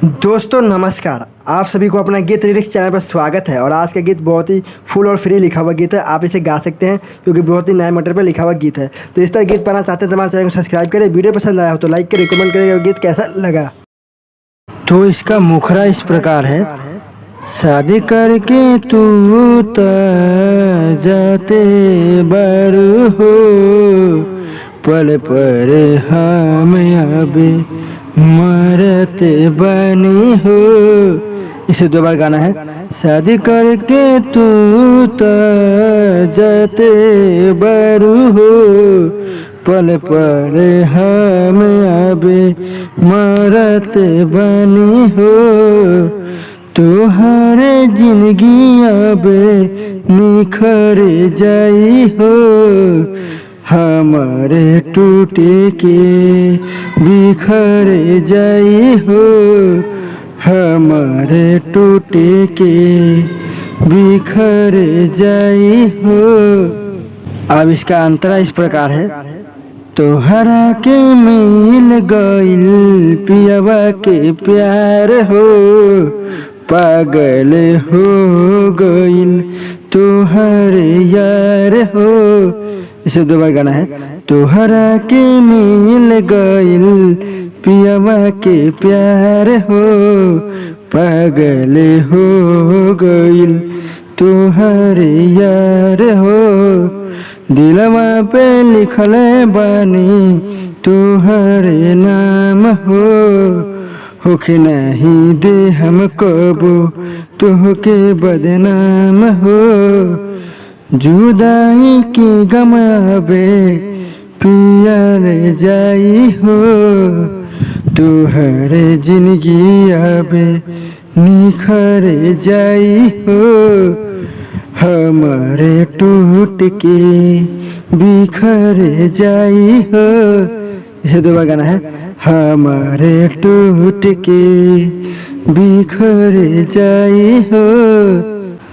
दोस्तों नमस्कार। आप सभी को अपना गीत लिरिक्स चैनल पर स्वागत है। और आज का गीत बहुत ही फुल और फ्री लिखा हुआ गीत है। आप इसे गा सकते हैं क्योंकि बहुत ही नए मैटर पर लिखा हुआ गीत है। तो इस तरह गीत पाना चाहते हैं तो हमारे चैनल को सब्सक्राइब करें। वीडियो पसंद आया हो तो लाइक करें, कमेंट करें और गीत कैसा लगा। तो इसका मुखरा इस प्रकार है। शादी करके तू तो जाते बरू हो, पल पर हम अभी मरते बनी हो। इसे दो बार गाना है। शादी करके तू तो जाते बरू हो, पल पल हम अभी मरते बनी हो। तुहरे जिंदगी अब निखर जाई हो, हमारे टूटे के बिखर जाई हो, हमारे टूटे के बिखर जाई हो। अब इसका अंतरा इस प्रकार है। तोहरा के मिल गइल पियवा के प्यार हो, पागल हो गइल तोहर यार हो। इसे दो बार गाना है। तोहरा के मिल गइल पियवा के प्यार हो, पागल हो गइल तोहर यार हो। दिलवा पे लिखल बानी तोहरे नाम हो, होके नहीं दे हम कबो तोहके बदनाम हो। जुदाई की गम आबे पियल जाई हो, तोहरे जिंदगी आबे निखर जाई हो, हमारे टूट के बिखर जाई हो। इसे दो बार गाना है। हमारे टूट के बिखर जाई हो।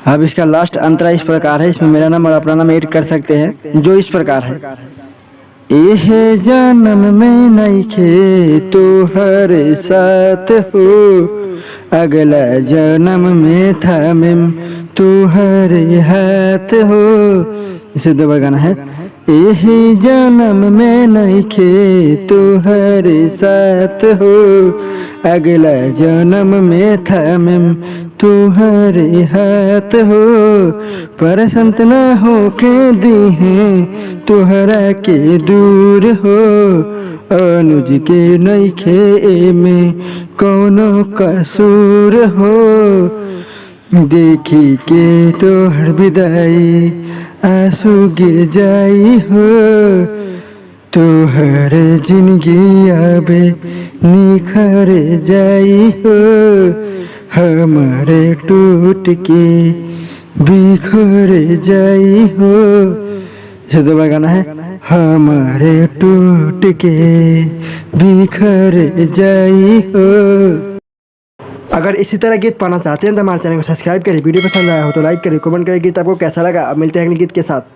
अब इसका लास्ट अंतरा इस प्रकार है। इसमें मेरा नाम और अपना नाम ऐड कर सकते हैं, जो इस प्रकार है। एहे जन्म में नइखे तोहर साथ हो, अगला जन्म में थामेम तोहर हाथ हो। इसे दो बार गाना है। एहे जन्म में नइखे तोहर साथ हो, अगला जन्म में थामेम तोहर हाथ हो। पर संत न होके दीहे तोहरा के दूर हो, अनुज के नइखे एमे कौनो कसूर हो। देखी के तोहर विदाई आंसू गिर जाई हो, तोहर जिंदगी आबे निखर जाई हो, हमारे टूट के बिखर जाई हो। इसे दो बार गाना है। हमारे टूट के बिखर जाई हो। अगर इसी तरह गीत पाना चाहते हैं तो हमारे चैनल को सब्सक्राइब करें। वीडियो पसंद आया हो तो लाइक करें, कमेंट करें। गीत आपको कैसा लगा। अब मिलते हैं अगले गीत के साथ।